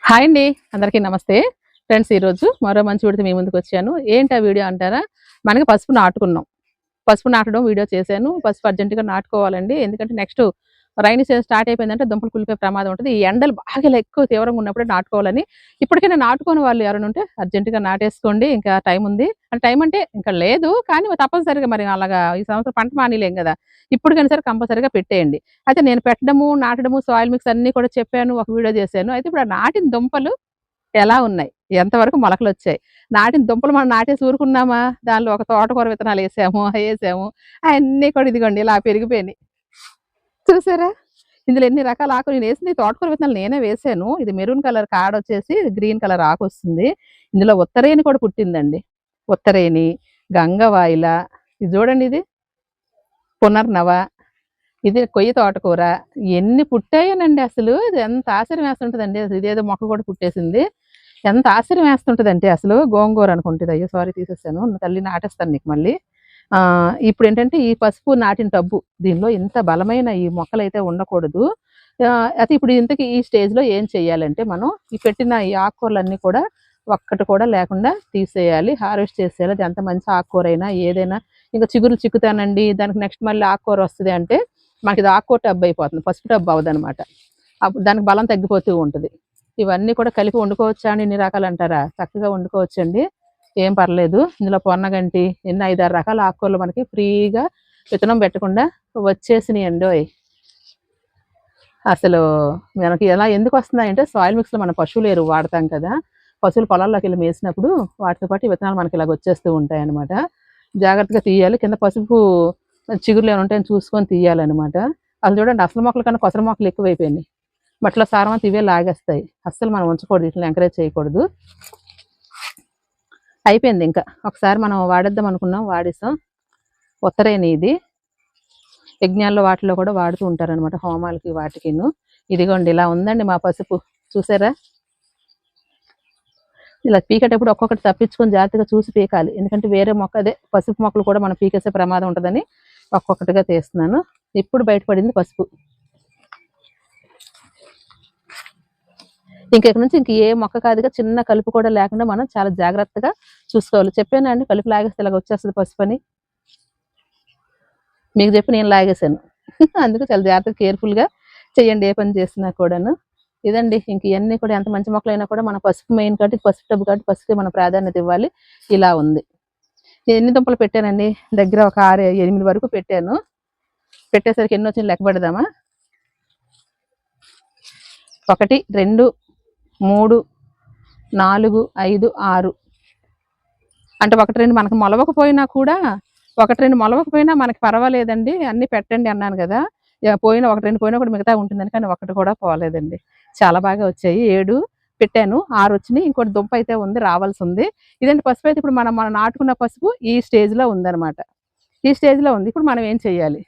Hi అండి, అందరికీ నమస్తే. ఫ్రెండ్స్, ఈరోజు మరో మంచి వీడియోతో మీ ముందుకు వచ్చాను. ఏంటి ఆ వీడియో అంటారా? మనకి పసుపు నాటుకున్నాం. పసుపు నాటడం వీడియో చేశాను. పసుపు అర్జెంటుగా నాటుకోవాలండి. ఎందుకంటే నెక్స్ట్ రైనీ సీజన్ స్టార్ట్ అయిపోయిందంటే దుంపలు కులిపోయే ప్రమాదం ఉంటుంది. ఈ ఎండలు బాగా ఇలా ఎక్కువ తీవ్రంగా ఉన్నప్పుడే నాటుకోవాలని. ఇప్పటికైనా నాటుకోని వాళ్ళు ఎవరైనా ఉంటే అర్జెంటుగా నాటేసుకోండి. ఇంకా టైం ఉంది. అంటే టైం అంటే ఇంకా లేదు, కానీ తప్పనిసరిగా మరి అలాగా ఈ సంవత్సరం పంట మానేయలేం కదా! ఇప్పటికైనా సరే కంపల్సరీగా పెట్టేయండి. అయితే నేను పెట్టడము, నాటడము, సాయిల్ మిక్స్ అన్నీ కూడా చెప్పాను. ఒక వీడియో చేశాను. అయితే ఇప్పుడు ఆ నాటిన దుంపలు ఎలా ఉన్నాయి? ఎంతవరకు మొలకలొచ్చాయి? నాటిన దుంపలు మనం నాటేసి ఊరుకున్నామా? దానిలో ఒక తోటకూర విత్తనాలేసాము, అయేసాము. అయన్నీ కూడా ఇదిగోండి ఇలా పెరిగిపోయినాయి. చూసారా? ఇందులో ఎన్ని రకాల ఆకులు నేనేసింది తోటకూర విత్తనాలు నేనే వేసాను. ఇది మెరూన్ కలర్ కాడొచ్చేసి గ్రీన్ కలర్ ఆకొస్తుంది. ఇందులో ఉత్తరేణి కూడా పుట్టిందండి. ఉత్తరేణి, గంగవాయిల, ఇది చూడండి ఇది పునర్నవ, ఇది కొయ్య తోటకూర. ఎన్ని పుట్టాయోనండి అసలు. ఇది ఎంత ఆశ్చర్యం వేస్తుంటదండి. అసలు ఇదేదో మొక్క కూడా పుట్టేసింది. ఎంత ఆశ్చర్యం వేస్తుంటదంటే అసలు గోంగూర అనుకుంటది. అయ్యో! సారీ తీసేసాను. తల్లి నాటేస్తాను నీకు మళ్ళీ. ఇప్పుడేంటంటే ఈ పసుపు నాటిన టబ్బు. దీనిలో ఇంత బలమైన ఈ మొక్కలైతే ఉండకూడదు. అయితే ఇప్పుడు ఇంతకీ ఈ స్టేజ్‌లో ఏం చేయాలంటే మనం ఈ పెట్టిన ఈ ఆకుకూరలన్నీ కూడా ఒక్కటి కూడా లేకుండా తీసేయాలి. హార్వెస్ట్ చేసేయాలి. అది ఎంత మంచి ఆకుకూరైనా ఏదైనా. ఇంకా చిగురులు చిక్కుతానండి, దానికి నెక్స్ట్ మళ్ళీ ఆకుకూర వస్తది అంటే మనకిది ఆకుకూర టబ్ అయిపోతుంది. పసుపు టబ్ అవ్వదనమాట. అప్పుడు దానికి బలం తగ్గిపోతూ ఉంటది. ఇవన్నీ కూడా కలిపి వండుకోవచ్చా అండి ఇన్ని రకాలంటారా? చక్కగా వండుకోవచ్చండి. ఏం పర్లేదు. ఇందులో పొన్నగంటి ఎన్ని 5, 6 రకాల ఆకుకూరలు మనకి ఫ్రీగా విత్తనం పెట్టకుండా వచ్చేసినాయండోయ్! అసలు మనకి ఎలా ఎందుకొస్తున్నాయంటే సాయిల్ మిక్స్‌లో మనం పశువుల ఎరువు వాడతాం కదా! పశువులు పొలాల్లోకెళ్ళి మేసినప్పుడు వాటితో పాటు ఈ విత్తనాలు మనకి ఇలాగ వచ్చేస్తూ ఉంటాయన్నమాట. జాగ్రత్తగా తీయాలి. కింద పసుపు చిగుర్లు ఏమైనా ఉంటాయని చూసుకొని తీయాలన్నమాట. అసలు చూడండి, అసలు మొక్కల కన్నా కొసర మొక్కలు ఎక్కువైపోయినాయి. మట్టిలో సారం అంతా ఇవే లాగేస్తాయి. అస్సలు మనం ఉంచకూడదు. వీటిని ఎంకరేజ్ చేయకూడదు. అయిపోయింది ఇంకా. ఒకసారి మనం వాడేద్దాం అనుకున్నాం, వాడేసాం. ఉత్తరేణి ఇది. యజ్ఞాల్లో వాటిలో కూడా వాడుతూ ఉంటారనమాట, హోమాలకి వాటికిను. ఇదిగోండి ఇలా ఉందండి మా పసుపు. చూసారా? ఇలా పీకేటప్పుడు ఒక్కొక్కటి తప్పించుకొని జాగ్రత్తగా చూసి పీకాలి. ఎందుకంటే వేరే మొక్క అదే పసుపు మొక్కలు కూడా మనం పీకేసే ప్రమాదం ఉంటుందని ఒక్కొక్కటిగా తీస్తున్నాను. ఇప్పుడు బయటపడింది పసుపు. ఇంకెక్కడి నుంచి ఇంక ఏ మొక్క కాదుగా, చిన్న కలుపు కూడా లేకుండా మనం చాలా జాగ్రత్తగా చూసుకోవాలి. చెప్పానా అండి, కలుపు లాగేస్తే ఇలాగ వచ్చేస్తుంది పసుపు అని. మీకు చెప్పి నేను లాగేశాను. అందుకు చాలా జాగ్రత్తగా కేర్ఫుల్గా చెయ్యండి ఏ పని చేసినా కూడాను. ఇదండి ఇంక ఇవన్నీ కూడా ఎంత మంచి మొక్కలైనా కూడా మన పసుపు మెయిన్ కాబట్టి, పసుపు టబ్బు కాబట్టి పసుపుకి మనం ప్రాధాన్యత ఇవ్వాలి. ఇలా ఉంది. ఎన్ని దుంపలు పెట్టానండి? దగ్గర ఒక 6, 8 వరకు పెట్టాను. పెట్టేసరికి ఎన్ని వచ్చినాయి లెక్క పెడదామా? 1, 2, 3, 4, 5, 6. అంటే 1, 2 మనకు మొలవకపోయినా కూడా, 1, 2 మొలవకపోయినా మనకి పర్వాలేదండి. అన్నీ పెట్టండి అన్నాను కదా! పోయిన 1, 2 పోయినా కూడా మిగతా ఉంటుందని, కానీ ఒకటి కూడా పోలేదండి. చాలా బాగా వచ్చాయి. 7 పెట్టాను, 6 వచ్చినాయి. ఇంకోటి దుంప అయితే ఉంది, రావాల్సి ఉంది. ఇదేంటి పసుపు అయితే ఇప్పుడు మనం నాటుకున్న పసుపు ఈ స్టేజ్‌లో ఉందన్నమాట. ఈ స్టేజ్‌లో ఉంది. ఇప్పుడు మనం ఏం చేయాలి?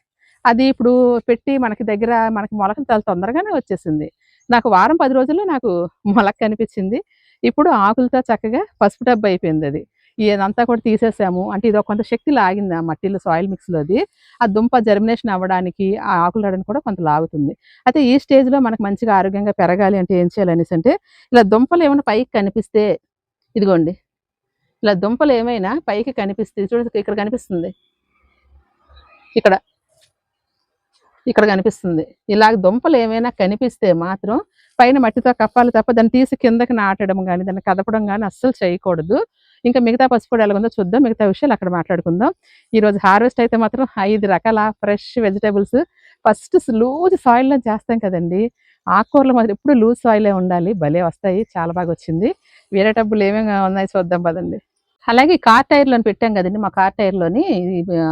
అది ఇప్పుడు పెట్టి మనకి దగ్గర మనకి మొలకలు చాలా తొందరగానే వచ్చేసింది. నాకు వారం 10 రోజుల్లో నాకు మొలక కనిపించింది. ఇప్పుడు ఆకులతో చక్కగా పసుపు టబ్ అయిపోయిందది. ఇదంతా కూడా తీసేసాము. అంటే ఇది కొంత శక్తి లాగింది ఆ మట్టిలో సాయిల్ మిక్స్‌లోది. ఆ దుంప జర్మినేషన్ అవ్వడానికి, ఆ ఆకులు రావడానికి కూడా కొంత లాగుతుంది. అయితే ఈ స్టేజ్‌లో మనకు మంచిగా ఆరోగ్యంగా పెరగాలి అంటే ఏం చేయాలనేసంటే, ఇలా దుంపలు ఏమైనా పైకి కనిపిస్తే, ఇదిగోండి ఇలా దుంపలు ఏమైనా పైకి కనిపిస్తే చూడు, ఇక్కడ కనిపిస్తుంది. ఇక్కడ ఇక్కడ కనిపిస్తుంది. ఇలాగ దుంపలు ఏమైనా కనిపిస్తే మాత్రం పైన మట్టితో కప్పాలి తప్ప దాన్ని తీసి కిందకి నాటడం గానీ, దాన్ని కదపడం గానీ అస్సలు చేయకూడదు. ఇంకా మిగతా పసుపు పొడి ఎలాగుందో చూద్దాం. మిగతా విషయాలు అక్కడ మాట్లాడుకుందాం. ఈరోజు హార్వెస్ట్ అయితే మాత్రం 5 రకాల ఫ్రెష్ వెజిటబుల్స్. ఫస్ట్ లూజ్ సాయిల్‌లో చేస్తాం కదండీ! ఆకుకూరలు మాత్రం ఎప్పుడు లూజ్ సాయిలే ఉండాలి. భలే వస్తాయి. చాలా బాగా వచ్చింది. వేరే టబ్బులు ఏమేమి ఉన్నాయో చూద్దాం పదండి. అలాగే కార్ టైర్‌లోని పెట్టాం కదండీ! మా కార్ టైర్‌లోని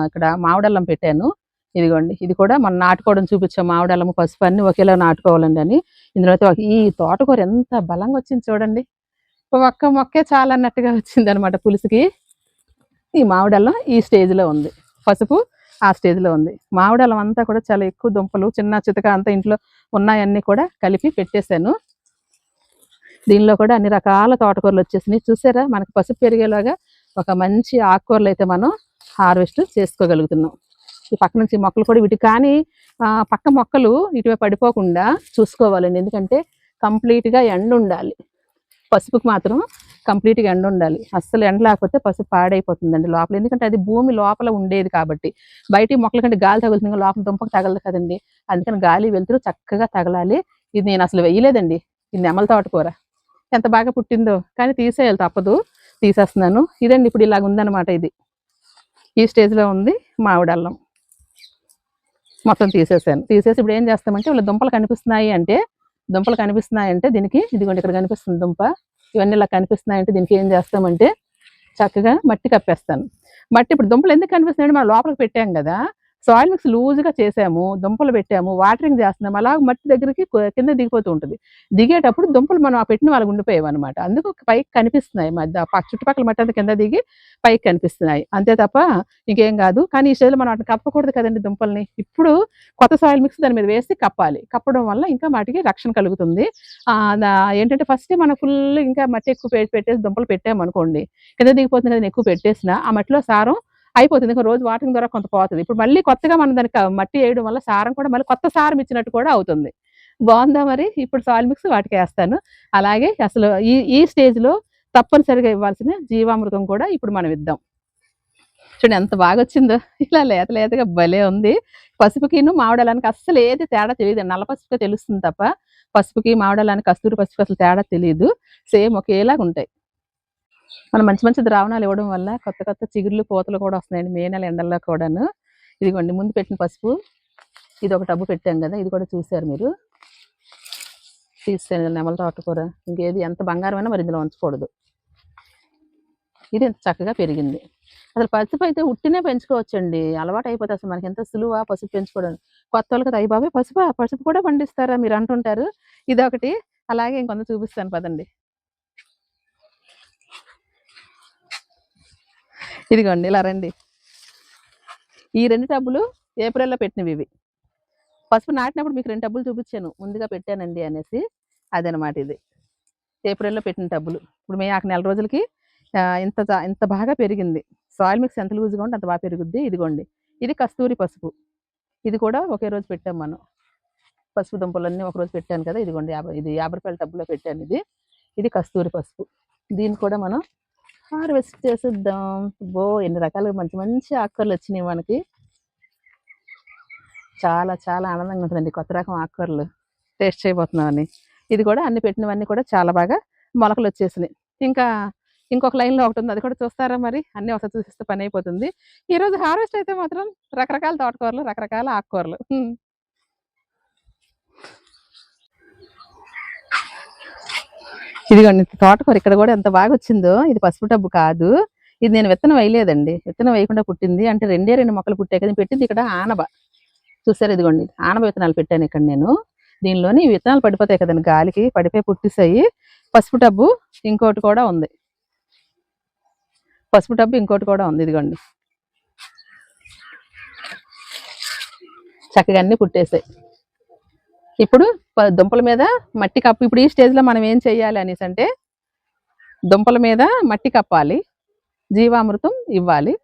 ఇక్కడ మామిడల్లం పెట్టాను. ఇదిగోండి. ఇది కూడా మనం నాటుకోవడం చూపించాం. మామిడల్లము, పసుపు అన్నీ ఒకేలా నాటుకోవాలండి అని. ఇందులో అయితే ఈ తోటకూర ఎంత బలంగా వచ్చింది చూడండి. ఒక్క మొక్కే చాలన్నట్టుగా వచ్చిందనమాట పులుసుకి. ఈ మామిడల్లం ఈ స్టేజ్‌లో ఉంది. పసుపు ఆ స్టేజ్‌లో ఉంది. మామిడల్లం అంతా కూడా చాలా ఎక్కువ దుంపలు, చిన్న చితక అంతా ఇంట్లో ఉన్నాయన్నీ కూడా కలిపి పెట్టేశాను. దీనిలో కూడా అన్ని రకాల తోటకూరలు వచ్చేసినాయి. చూసారా? మనకు పసుపు పెరిగేలాగా ఒక మంచి ఆకుకూరలైతే మనం హార్వెస్ట్ చేసుకోగలుగుతున్నాం. ఈ పక్క నుంచి మొక్కలు కూడా వీటికి కానీ పక్క మొక్కలు ఇటువైపు పడిపోకుండా చూసుకోవాలండి. ఎందుకంటే కంప్లీట్‌గా ఎండ ఉండాలి. పసుపుకి మాత్రం కంప్లీట్గా ఎండ ఉండాలి. అస్సలు ఎండ లేకపోతే పసుపు పాడైపోతుందండి లోపల. ఎందుకంటే అది భూమి లోపల ఉండేది కాబట్టి. బయట మొక్కల కంటే గాలి తగులుతుంది, లోపల దుంపకు తగలదు కదండి. అందుకని గాలి వెళ్తురు చక్కగా తగలాలి. ఇది నేను అసలు వేయలేదండి. ఇది నెమల తోటకూర ఎంత బాగా పుట్టిందో, కానీ తీసేయాలి తప్పదు, తీసేస్తున్నాను. ఇదండి ఇప్పుడు ఇలాగ ఉందన్నమాట. ఇది ఈ స్టేజ్లో ఉంది మామిడి అల్లం. మొత్తం తీసేసాను. తీసేసి ఇప్పుడు ఏం చేస్తామంటే వాళ్ళ దుంపలు కనిపిస్తున్నాయి అంటే దీనికి ఇదిగోండి ఇక్కడ కనిపిస్తుంది దుంప, ఇవన్నీ ఇలా కనిపిస్తున్నాయంటే దీనికి ఏం చేస్తామంటే చక్కగా మట్టి కప్పేస్తాను. మట్టి ఇప్పుడు దుంపలు ఎందుకు కనిపిస్తున్నాయంటే మనం లోపలికి పెట్టాం కదా, సాయిల్ మిక్స్ లూజ్గా చేసాము, దుంపలు పెట్టాము, వాటరింగ్ చేస్తున్నాము, అలా మట్టి దగ్గరికి కింద దిగిపోతూ ఉంటుంది. దిగేటప్పుడు దుంపలు మనం ఆ పెట్టిన వాళ్ళకి ఉండిపోయావు అనమాట. అందుకు పైకి కనిపిస్తున్నాయి, మధ్య చుట్టుపక్కల మట్టి అంతా కింద దిగి పైకి కనిపిస్తున్నాయి, అంతే తప్ప ఇంకేం కాదు. కానీ ఈ స్టేజ్లో మనం వాటిని కప్పకూడదు కదండి దుంపల్ని. ఇప్పుడు కొత్త సాయిల్ మిక్స్ దాని మీద వేసి కప్పాలి. కప్పడం వల్ల ఇంకా వాటికి రక్షణ కలుగుతుంది. ఏంటంటే ఫస్ట్ మనం ఫుల్ ఇంకా మట్టి ఎక్కువ పెట్టేసి దుంపలు పెట్టామనుకోండి, కింద దిగిపోతుంది కదా, ఎక్కువ పెట్టేసిన ఆ మట్టిలో సారం అయిపోతుంది. ఇంకా రోజు వాటింగ్ ద్వారా కొంత పోతుంది. ఇప్పుడు మళ్ళీ కొత్తగా మనం దానికి మట్టి వేయడం వల్ల సారం కూడా మళ్ళీ కొత్త సారం ఇచ్చినట్టు కూడా అవుతుంది. బాగుందా మరి? ఇప్పుడు సాయిల్ మిక్స్ వాటికి వేస్తాను. అలాగే అసలు ఈ స్టేజ్లో తప్పనిసరిగా ఇవ్వాల్సిన జీవామృతం కూడా ఇప్పుడు మనం ఇద్దాం. చూడండి ఎంత బాగా వచ్చిందో, ఇలా లేత లేతగా భలే ఉంది. పసుపుకిను మామిడలానికి అస్సలు ఏది తేడా తెలియదు. నల్ల పసుపుగా తెలుస్తుంది తప్ప పసుపుకి మామిడలానికి కస్తూరి పసుపుకి అసలు తేడా తెలియదు. సేమ్ ఒకేలాగా ఉంటాయి. మనం మంచి మంచి ద్రావణాలు ఇవ్వడం వల్ల కొత్త కొత్త చిగుర్లు పూతలు కూడా వస్తున్నాయండి మే నెల ఎండల్లో కూడాను. ఇదిగోండి ముందు పెట్టిన పసుపు, ఇది ఒక టబ్బు పెట్టాం కదా, ఇది కూడా చూసారు మీరు. తీసాను నెమల తోటకూర, ఇంకేది ఎంత బంగారమైనా మరి ఇందులో ఉంచకూడదు. ఇది ఎంత చక్కగా పెరిగింది. అసలు పసుపు అయితే ఉట్టినే పెంచుకోవచ్చండి, అలవాటు అయిపోతే అసలు మనకి ఎంత సులువా పసుపు పెంచుకోవడం. కొత్త వాళ్ళకి అయ్యి బాబాయ్ పసుపు కూడా పండిస్తారా మీరు అంటుంటారు. ఇదొకటి. అలాగే ఇంకొంత చూపిస్తాను పదండి. ఇదిగోండి ఇలా రండి. ఈ 2 టబ్బులు ఏప్రిల్లో పెట్టినవి. ఇవి పసుపు నాటినప్పుడు మీకు 2 టబ్బులు చూపించాను, ముందుగా పెట్టానండి అనేసి. అదనమాట ఇది ఏప్రిల్లో పెట్టిన టబ్బులు. ఇప్పుడు మేము నెల రోజులకి ఇంత బాగా పెరిగింది. సాయిల్ మిక్స్ ఎంత లూజ్గా ఉంటే అంత బాగా పెరుగుద్ది. ఇదిగోండి ఇది కస్తూరి పసుపు, ఇది కూడా ఒకే రోజు పెట్టాం మనం. పసుపు దుంపలన్నీ ఒకరోజు పెట్టాను కదా, ఇదిగోండి 50 రూపాయల టబ్బులో పెట్టాను. ఇది కస్తూరి పసుపు. దీన్ని కూడా మనం హార్వెస్ట్ చేసిద్దాం. ఎన్ని రకాలుగా మంచి మంచి ఆకుకూరలు వచ్చినాయి మనకి. చాలా చాలా ఆనందంగా ఉంటుందండి కొత్త రకం ఆకుకూరలు టేస్ట్ చేయబోతున్నామని. ఇది కూడా అన్ని పెట్టినవన్నీ కూడా చాలా బాగా మొలకలు వచ్చేసినాయి. ఇంకా ఇంకొక లైన్లో ఒకటి ఉంది, అది కూడా చూస్తారా మరి? అన్నీ ఒకసారి చూసిస్తే పని అయిపోతుంది. ఈరోజు హార్వెస్ట్ అయితే మాత్రం రకరకాల తోటకూరలు, రకరకాల ఆకుకూరలు. ఇదిగోండి తోటకూర ఇక్కడ కూడా ఎంత బాగా వచ్చిందో. ఇది పసుపు టబ్బు కాదు, ఇది నేను విత్తనం వేయలేదండి, విత్తనం వేయకుండా పుట్టింది. అంటే 2 మొక్కలు పుట్టాయి కదా, పెట్టింది ఇక్కడ ఆనబ. చూసారు ఇదిగోండి ఆనబ విత్తనాలు పెట్టాను ఇక్కడ నేను. దీనిలోని విత్తనాలు పడిపోతాయి కదండి, గాలికి పడిపోయి పుట్టిస్తాయి. పసుపు టబ్బు ఇంకోటి కూడా ఉంది, ఇదిగోండి చక్కగా అన్ని పుట్టేసాయి. ఇప్పుడు దుంపల మీద మట్టి కప్పు. ఇప్పుడు ఈ స్టేజ్లో మనం ఏం చేయాలి అనేసి అంటే దుంపల మీద మట్టి కప్పాలి, జీవామృతం ఇవ్వాలి.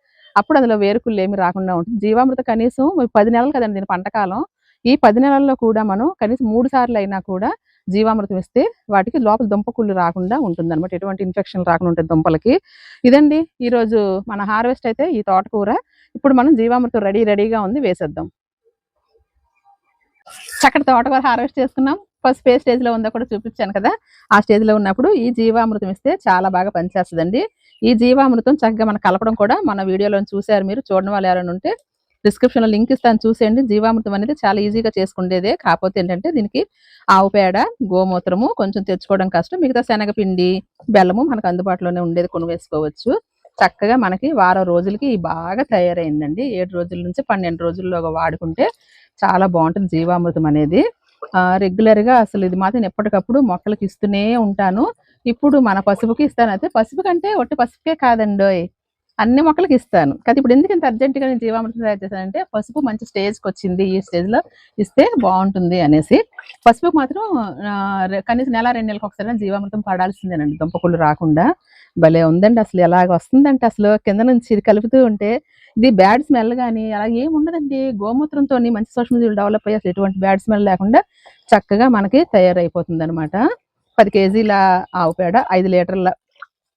అప్పుడు అందులో వేరుకుళ్ళు ఏమి రాకుండా ఉంటుంది. జీవామృతం కనీసం 10 నెలలు కదండి దీని పంటకాలం. ఈ 10 నెలల్లో కూడా మనం కనీసం 3 సార్లు అయినా కూడా జీవామృతం ఇస్తే వాటికి లోపల దుంపకుళ్ళు రాకుండా ఉంటుంది అనమాట, ఎటువంటి ఇన్ఫెక్షన్ రాకుండా ఉంటుంది దుంపలకి. ఇదండి ఈరోజు మన హార్వెస్ట్ అయితే ఈ తోటకూర. ఇప్పుడు మనం జీవామృతం రెడీగా ఉంది, వేసేద్దాం. చక్కటి తోటకూర హార్వెస్ట్ చేసుకున్నాం. ఫస్ట్ ఏ స్టేజ్లో ఉందో కూడా చూపించాను కదా, ఆ స్టేజ్లో ఉన్నప్పుడు ఈ జీవామృతం ఇస్తే చాలా బాగా పనిచేస్తుందండి. ఈ జీవామృతం చక్కగా మనం కలపడం కూడా మన వీడియోలో చూశారు మీరు. చూడడం వాళ్ళు ఎవరైనా ఉంటే డిస్క్రిప్షన్లో లింక్ ఇస్తాను, చూసేయండి. జీవామృతం అనేది చాలా ఈజీగా చేసుకునేదే. కాకపోతే ఏంటంటే దీనికి ఆవు పేడ, గోమూత్రము కొంచెం తెచ్చుకోవడం కష్టం. మిగతా శనగపిండి, బెల్లము మనకు అందుబాటులోనే ఉండేది, కొను వేసుకోవచ్చు. చక్కగా మనకి వారం రోజులకి బాగా తయారైందండి. 7 రోజుల నుంచి 12 రోజుల్లోగా వాడుకుంటే చాలా బాగుంటుంది జీవామృతం అనేది. రెగ్యులర్గా అసలు ఇది మాత్రం ఎప్పటికప్పుడు మొక్కలకి ఇస్తూనే ఉంటాను. ఇప్పుడు మన పసుపుకి ఇస్తాను. అయితే పసుపు కంటే ఒట్టి పసుపుకే కాదండి, అన్ని మొక్కలకి ఇస్తాను. కానీ ఇప్పుడు ఎందుకు ఇంత అర్జెంటుగా నేను జీవామృతం తయారు చేశానంటే పసుపు మంచి స్టేజ్కి వచ్చింది, ఈ స్టేజ్లో ఇస్తే బాగుంటుంది అనేసి. పసుపుకి మాత్రం కనీసం 1-2 నెలలకు ఒకసారి జీవామృతం పడాల్సిందేనండి, దుంపకుళ్ళు రాకుండా. భలే ఉందండి అసలు, ఎలాగ వస్తుందంటే అసలు కింద నుంచి ఇది కలుపుతూ ఉంటే ఇది బ్యాడ్ స్మెల్ కానీ అలా ఏమి ఉండదండి. గోమూత్రంతో మంచి సూక్ష్మజీవులు డెవలప్ అయ్యి అసలు ఎటువంటి బ్యాడ్ స్మెల్ లేకుండా చక్కగా మనకి తయారైపోతుంది అనమాట. 10 కేజీల ఆవు పేడ, 5 లీటర్ల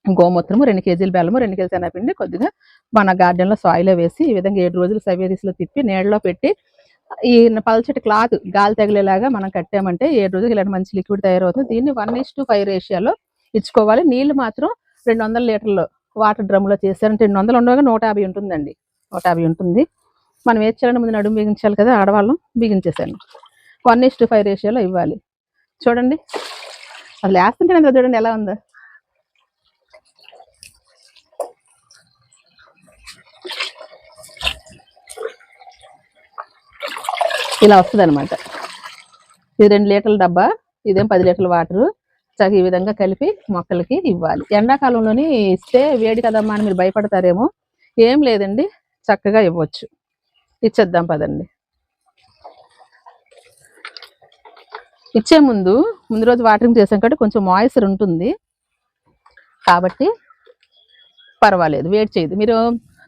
గోమూత్రము, 2 కేజీల బెల్లము, 2 కేజీల శనగపిండి, కొద్దిగా మన గార్డెన్లో సాయిలో వేసి ఈ విధంగా 7 రోజులు సవ్యదిశలో తిప్పి నీడలో పెట్టి ఈ పల్చటి క్లాత్ గాలి తగిలేలాగా మనం కట్టామంటే 7 రోజులు ఇలాంటి మంచి లిక్విడ్ తయారవుతుంది. దీన్ని 1:5 రేషియోలో ఇచ్చుకోవాలి. నీళ్లు మాత్రం 200 లీటర్లు వాటర్ డ్రమ్లో చేశారంటే 200 ఉండగా 150 ఉంటుందండి. 150 ఉంటుంది. మనం ఏది చేయాలంటే ముందు నడుము బిగించాలి కదా, ఆడవాళ్ళం బిగించేసాను. 1:5 రేషియోలో ఇవ్వాలి. చూడండి అసలు వేస్తుంటే చూడండి ఎలా ఉందో. ఇలా వస్తుంది అనమాట. ఇది 2 లీటర్ల డబ్బా, ఇదేం 10 లీటర్ల వాటరు. చక్కగా ఈ విధంగా కలిపి మొక్కలకి ఇవ్వాలి. ఎండాకాలంలోని ఇస్తే వేడి కదమ్మా అని మీరు భయపడతారేమో, ఏం లేదండి, చక్కగా ఇవ్వచ్చు. ఇచ్చేద్దాం పదండి. ఇచ్చే ముందు రోజు వాటరింగ్ చేసాం కాబట్టి కొంచెం మాయిశ్చర్ ఉంటుంది కాబట్టి పర్వాలేదు, వేడి చేయదు. మీరు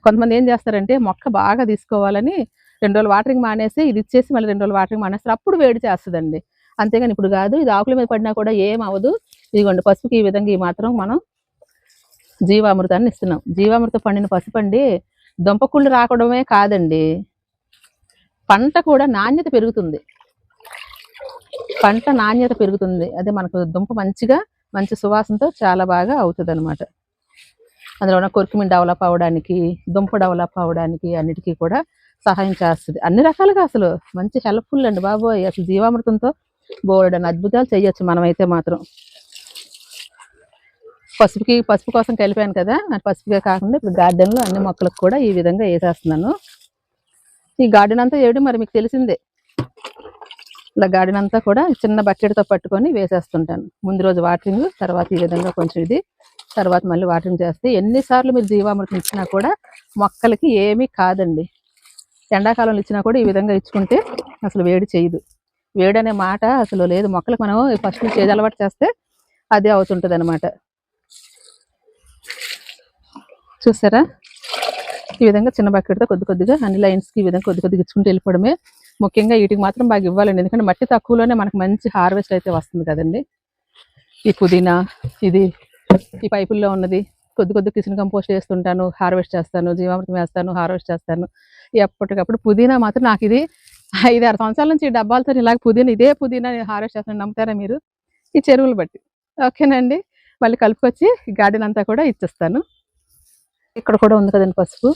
కొంతమంది ఏం చేస్తారంటే మొక్క బాగా తీసుకోవాలని 2 రోజులు వాటరింగ్ మానేసి ఇది ఇచ్చేసి మళ్ళీ 2 రోజులు వాటరింగ్ మానేస్తారు, అప్పుడు వేడి చేస్తుందండి. అంతేగాని ఇప్పుడు కాదు. ఇది ఆకుల మీద పడినా కూడా ఏం అవ్వదు. ఇదిగోండి పసుపుకి ఈ విధంగా ఈ మాత్రం మనం జీవామృతాన్ని ఇస్తున్నాం. జీవామృతం పండిన పసుపండి దుంపకుళ్ళు రాకడమే కాదండి, పంట కూడా నాణ్యత పెరుగుతుంది. పంట నాణ్యత పెరుగుతుంది. అదే మనకు దుంప మంచి సువాసనతో చాలా బాగా అవుతుంది అనమాట. అందులో ఉన్న కొరికిమిన్ డెవలప్ అవ్వడానికి, దుంప డెవలప్ అవ్వడానికి అన్నిటికీ కూడా సహాయం చేస్తుంది. అన్ని రకాలుగా అసలు మంచి హెల్ప్ఫుల్ అండి బాబోయ్. అసలు జీవామృతంతో బోలెడన్ని అద్భుతాలు చేయొచ్చు మనమైతే మాత్రం. పసుపు కోసం కలిపాను కదా, పసుపుగా కాకుండా ఇప్పుడు గార్డెన్లో అన్ని మొక్కలకు కూడా ఈ విధంగా వేసేస్తున్నాను. ఈ గార్డెన్ అంతా ఏడు మరి మీకు తెలిసిందే. ఇలా గార్డెన్ అంతా కూడా చిన్న బకెట్తో పట్టుకొని వేసేస్తుంటాను. ముందు రోజు వాటరింగ్, తర్వాత ఈ విధంగా కొంచెం ఇది, తర్వాత మళ్ళీ వాటరింగ్ చేస్తే ఎన్నిసార్లు మీరు జీవామృతం ఇచ్చినా కూడా మొక్కలకి ఏమీ కాదండి. ఎండాకాలంలో ఇచ్చినా కూడా ఈ విధంగా ఇచ్చుకుంటే అసలు వేడి చేయదు. వేడి అనే మాట అసలు లేదు. మొక్కలకు మనం ఫస్ట్ నుంచి ఏది అలవాటు చేస్తే అదే అవుతుంటుంది అనమాట. చూసారా, ఈ విధంగా చిన్న బకెట్తో కొద్దిగా అన్ని లైన్స్కి ఈ విధంగా కొద్దిగా ఇచ్చుకుంటూ వెళ్ళిపోవడమే. ముఖ్యంగా వీటికి మాత్రం బాగా ఇవ్వాలండి, ఎందుకంటే మట్టి తక్కువలోనే మనకు మంచి హార్వెస్ట్ అయితే వస్తుంది కదండి. ఈ పుదీనా, ఇది ఈ పైపుల్లో ఉన్నది కొద్ది కిచెన్ కంపోస్ట్ వేస్తుంటాను, హార్వెస్ట్ చేస్తాను, జీవామృతం వేస్తాను, హార్వెస్ట్ చేస్తాను. ఎప్పటికప్పుడు పుదీనా మాత్రం నాకు ఇది 5-6 సంవత్సరాల నుంచి ఈ డబ్బాలతో ఇలాగ ఇదే పుదీనా హార్వెస్ట్ చేస్తాను. నమ్ముతారా మీరు? ఈ చెరువులు బట్టి. ఓకేనండి, మళ్ళీ కలుపుకొచ్చి గార్డెన్ అంతా కూడా ఇచ్చేస్తాను. ఇక్కడ కూడా ఉంది కదండి పసుపు.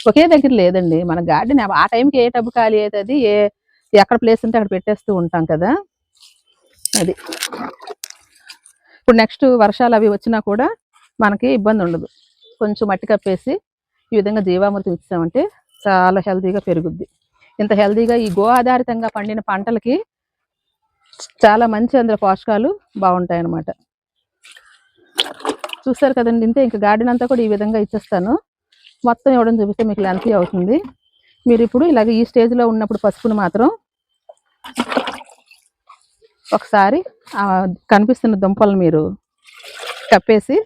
ఒకే దగ్గర లేదండి మన గార్డెన్. ఆ టైంకి ఏ టబ్బు ఖాళీ అవుతుంది, ఎక్కడ ప్లేస్ ఉంటే అక్కడ పెట్టేస్తూ ఉంటాం కదా. అది ఇప్పుడు నెక్స్ట్ వర్షాలు అవి వచ్చినా కూడా మనకి ఇబ్బంది ఉండదు. కొంచెం మట్టి కప్పేసి ఈ విధంగా జీవామృతం ఇచ్చామంటే చాలా హెల్తీగా పెరుగుద్ది. ఇంత హెల్తీగా ఈ గో ఆధారితంగా పండిన పంటలకి చాలా మంచి అందులో పోషకాలు బాగుంటాయి అన్నమాట. చూస్తారు కదండి, ఇంతే. ఇంకా గార్డెన్ అంతా కూడా ఈ విధంగా ఇచ్చేస్తాను. మొత్తం ఇవ్వడం చూపిస్తే మీకు లెంతీ అవుతుంది. మీరు ఇప్పుడు ఇలాగ ఈ స్టేజ్లో ఉన్నప్పుడు పసుపును మాత్రం ఒకసారి కనిపిస్తున్న దుంపలను మీరు కప్పేసి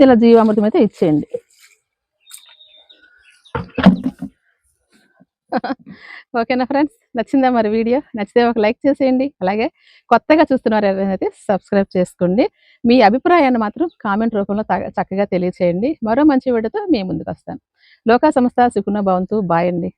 ఇలా జీవామృతం అయితే ఇచ్చేయండి. ఓకేనా ఫ్రెండ్స్, నచ్చిందా మరి వీడియో? నచ్చితే ఒక లైక్ చేసేయండి. అలాగే కొత్తగా చూస్తున్నారు ఎవరైతే సబ్స్క్రైబ్ చేసుకోండి. మీ అభిప్రాయాన్ని మాత్రం కామెంట్ రూపంలో చక్కగా తెలియచేయండి. మరో మంచి వీడియోతో మీ ముందుకు వస్తాను. లోకా సంస్థ సుఖినో భవంతు. బాయ్ అండి.